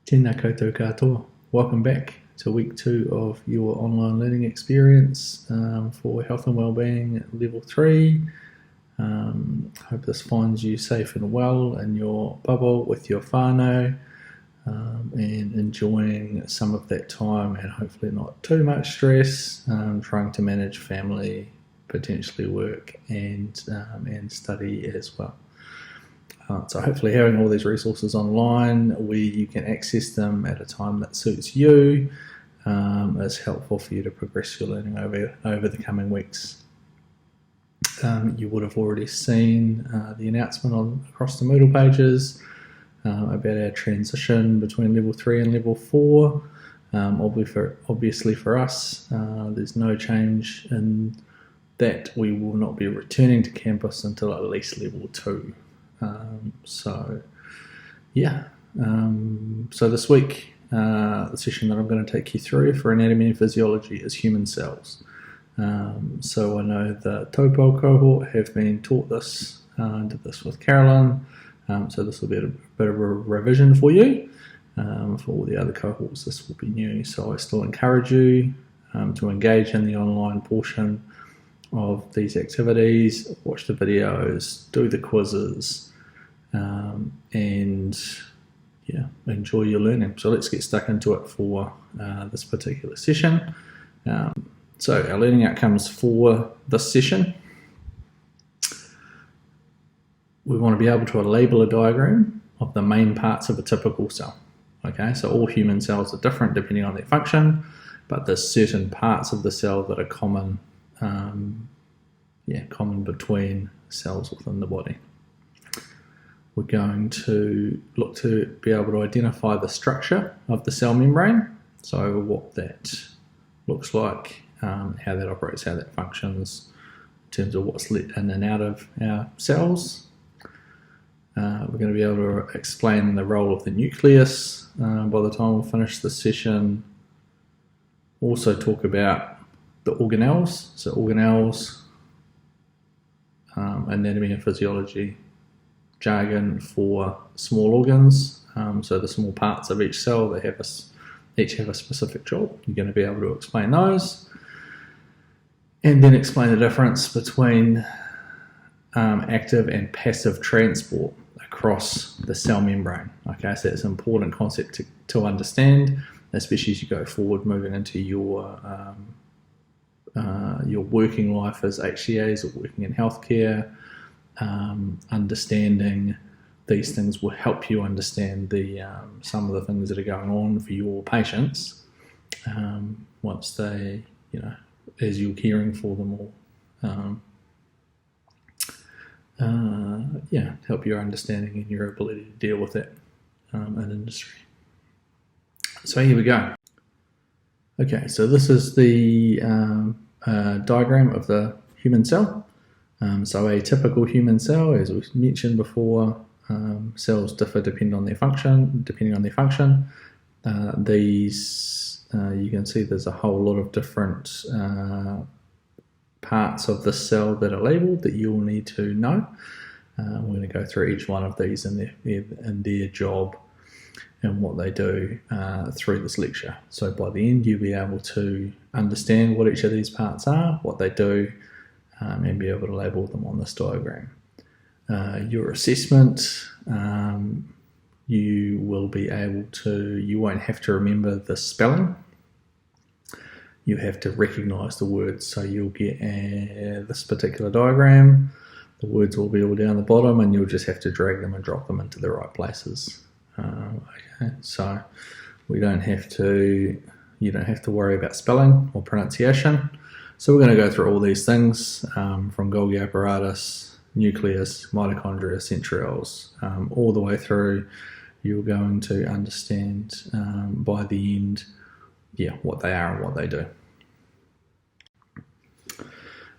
Tēnā koutou katoa. Welcome back to week 2 of your online learning experience for Health and Wellbeing Level 3. Hope this finds you safe and well in your bubble with your whānau and enjoying some of that time and hopefully not too much stress, trying to manage family, potentially work and study as well. So hopefully having all these resources online where you can access them at a time that suits you is helpful for you to progress your learning over the coming weeks. You would have already seen the announcement across the Moodle pages about our transition between level 3 and level 4. Obviously for us, there's no change in that. We will not be returning to campus until at least level 2. So this week, the session that I'm going to take you through for anatomy and physiology is human cells. So I know the Topo cohort have been taught this, did this with Carolyn, so this will be a bit of a revision for you. For all the other cohorts, this will be new, so I still encourage you to engage in the online portion of these activities, watch the videos, do the quizzes, and enjoy your learning. So let's get stuck into it for this particular session. So our learning outcomes for this session, we want to be able to label a diagram of the main parts of a typical cell. Okay, so all human cells are different depending on their function, but there's certain parts of the cell that are common between cells within the body. We're going to look to be able to identify the structure of the cell membrane, so what that looks like, how that operates, how that functions in terms of what's let in and out of our cells. We're going to be able to explain the role of the nucleus by the time we finish this session. Also talk about the organelles, so organelles, anatomy and physiology jargon for small organs, so the small parts of each cell, they each have a specific job. You're going to be able to explain those, and then explain the difference between active and passive transport across the cell membrane. Okay, so it's an important concept to understand, especially as you go forward moving into your working life as HCAs or working in healthcare. Understanding these things will help you understand some of the things that are going on for your patients once they, as you're caring for them all. Help your understanding and your ability to deal with it in industry. So here we go. Okay, so this is the diagram of the human cell. So a typical human cell, as we mentioned before, cells differ depending on their function. These you can see there's a whole lot of different parts of the cell that are labelled that you'll need to know. We're going to go through each one of these and their job and what they do through this lecture. So by the end you'll be able to understand what each of these parts are, what they do, and be able to label them on this diagram. Your assessment, you won't have to remember the spelling. You have to recognise the words. So you'll get this particular diagram, the words will be all down the bottom and you'll just have to drag them and drop them into the right places. Okay, so you don't have to worry about spelling or pronunciation. So we're going to go through all these things from Golgi apparatus, nucleus, mitochondria, centrioles, all the way through. You're going to understand by the end, what they are and what they do.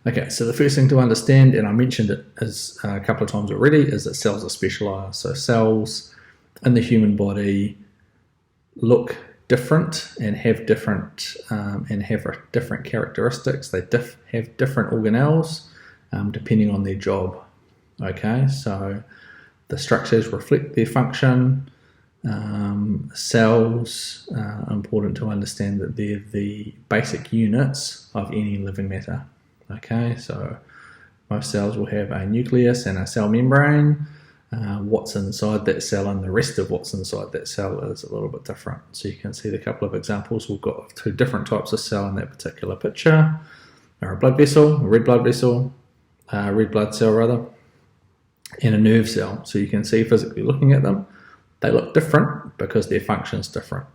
Okay, so the first thing to understand, and I mentioned it a couple of times already, is that cells are specialised. So cells in the human body look different and have different characteristics. They have different organelles depending on their job. Okay, so the structures reflect their function. Cells, important to understand that they're the basic units of any living matter. Okay, so most cells will have a nucleus and a cell membrane. What's inside that cell and the rest of what's inside that cell is a little bit different. So you can see the couple of examples we've got of two different types of cell in that particular picture. A blood vessel, a red blood cell rather, and a nerve cell. So you can see physically looking at them, they look different because their function's different.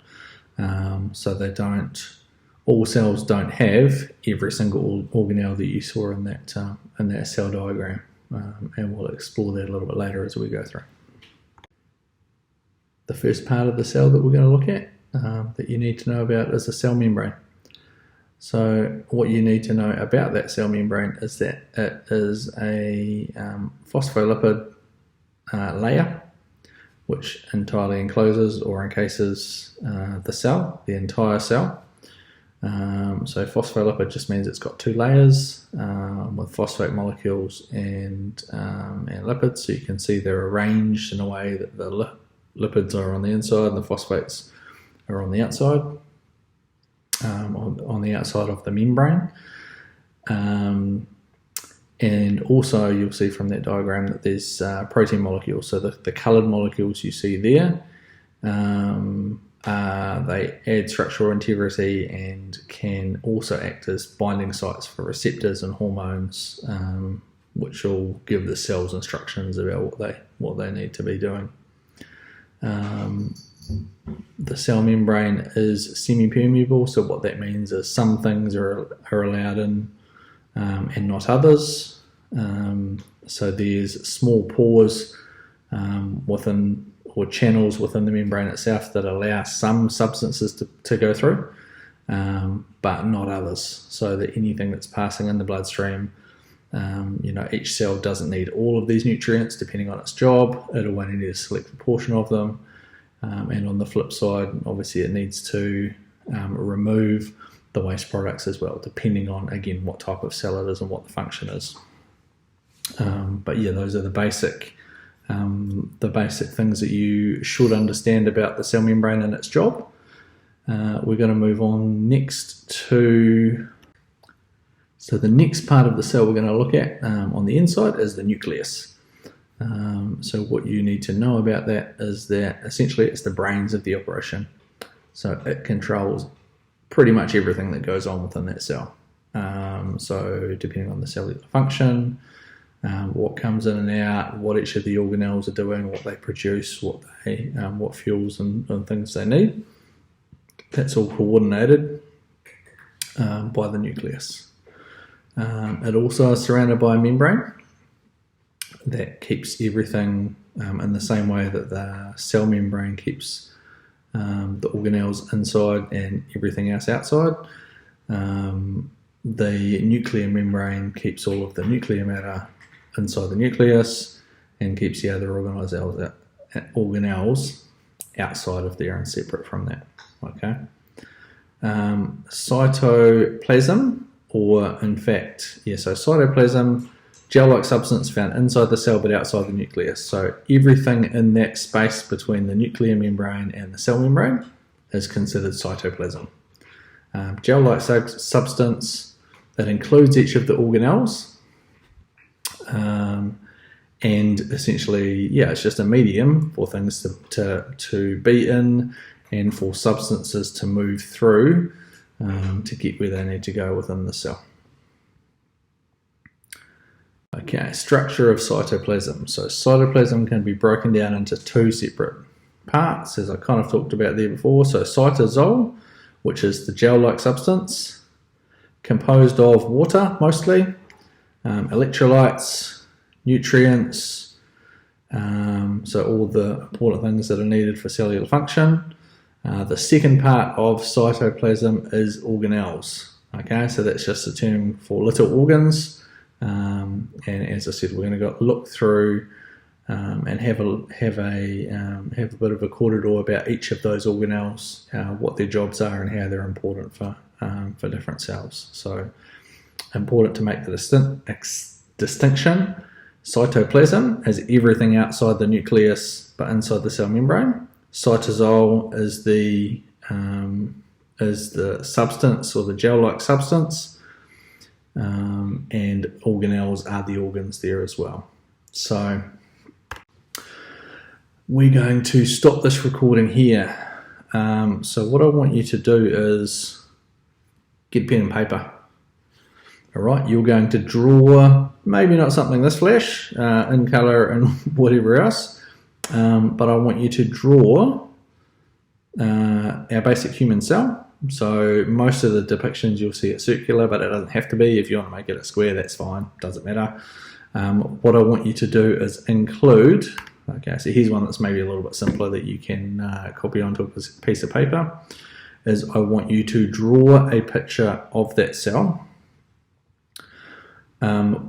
So they don't, all cells don't have every single organelle that you saw in that cell diagram. And we'll explore that a little bit later as we go through. The first part of the cell that we're going to look at that you need to know about is the cell membrane. So what you need to know about that cell membrane is that it is a phospholipid layer which entirely encloses or encases the cell, the entire cell. So phospholipid just means it's got two layers with phosphate molecules and lipids. So you can see they're arranged in a way that the lipids are on the inside and the phosphates are on the outside, on the outside of the membrane. And also you'll see from that diagram that there's protein molecules. So the coloured molecules you see there, they add structural integrity and can also act as binding sites for receptors and hormones, which will give the cells instructions about what they need to be doing. The cell membrane is semi-permeable, so what that means is some things are allowed in and not others. So there's small pores within or channels within the membrane itself that allow some substances to go through, but not others. So that anything that's passing in the bloodstream, each cell doesn't need all of these nutrients depending on its job. It'll only need a selected portion of them. And on the flip side, obviously it needs to remove the waste products as well, depending on, again, what type of cell it is and what the function is. But yeah, those are the basic things that you should understand about the cell membrane and its job. We're going to move on next to, so the next part of the cell we're going to look at on the inside is the nucleus. So what you need to know about that is that essentially it's the brains of the operation. So it controls pretty much everything that goes on within that cell. So depending on the cellular function, what comes in and out, what each of the organelles are doing, what they produce, what fuels and things they need. That's all coordinated by the nucleus. It also is surrounded by a membrane that keeps everything in the same way that the cell membrane keeps the organelles inside and everything else outside. The nuclear membrane keeps all of the nuclear matter inside the nucleus and keeps the other organelles outside of there and separate from that. Okay. Cytoplasm, or in fact, so cytoplasm, gel-like substance found inside the cell but outside the nucleus. So everything in that space between the nuclear membrane and the cell membrane is considered cytoplasm. Gel-like substance that includes each of the organelles, and essentially, it's just a medium for things to be in and for substances to move through to get where they need to go within the cell. Okay, structure of cytoplasm. So cytoplasm can be broken down into two separate parts, as I kind of talked about there before. So cytosol, which is the gel-like substance, composed of water mostly, electrolytes, nutrients, so all the important things that are needed for cellular function. The second part of cytoplasm is organelles. Okay, so that's just a term for little organs. And as I said, we're going to look through and have a bit of a corridor about each of those organelles, what their jobs are, and how they're important for different cells. So important to make the distinction. Cytoplasm is everything outside the nucleus but inside the cell membrane, Cytosol is the substance or the gel-like substance, and organelles are the organs there as well. So we're going to stop this recording here. So what I want you to do is get pen and paper. All right, you're going to draw, maybe not something this flash, in colour and whatever else, but I want you to draw our basic human cell. So most of the depictions you'll see it circular, but it doesn't have to be. If you want to make it a square, that's fine, doesn't matter. What I want you to do is include, okay, so here's one that's maybe a little bit simpler that you can copy onto a piece of paper, is I want you to draw a picture of that cell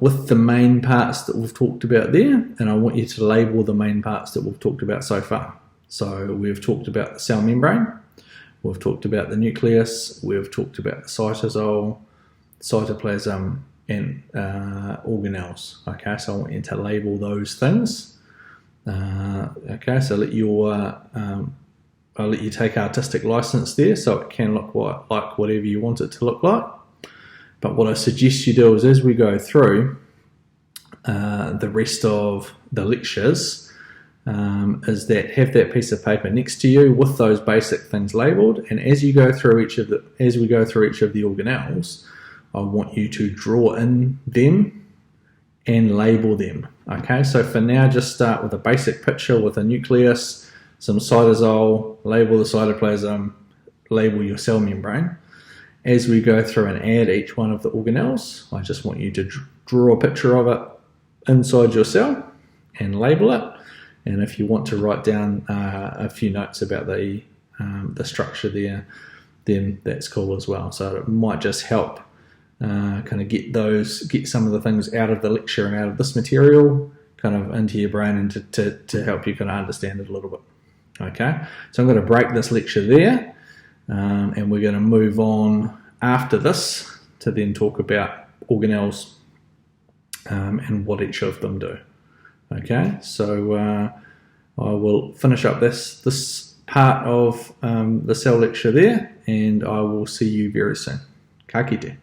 with the main parts that we've talked about there, and I want you to label the main parts that we've talked about so far. So we've talked about the cell membrane, we've talked about the nucleus, we've talked about the cytosol, cytoplasm, and organelles. Okay, so I want you to label those things. Okay, so I'll let you take artistic license there, so it can look like whatever you want it to look like. But what I suggest you do is, as we go through the rest of the lectures, is that have that piece of paper next to you with those basic things labelled, and as we go through each of the organelles, I want you to draw in them and label them. Okay, so for now, just start with a basic picture with a nucleus, some cytosol, label the cytoplasm, label your cell membrane. As we go through and add each one of the organelles, I just want you to draw a picture of it inside your cell and label it. And if you want to write down a few notes about the structure there, then that's cool as well. So it might just help kind of get some of the things out of the lecture and out of this material kind of into your brain, and to help you kind of understand it a little bit. Okay, so I'm going to break this lecture there. And we're going to move on after this to then talk about organelles and what each of them do. Okay, so I will finish up this part of the cell lecture there, and I will see you very soon. Ka kite.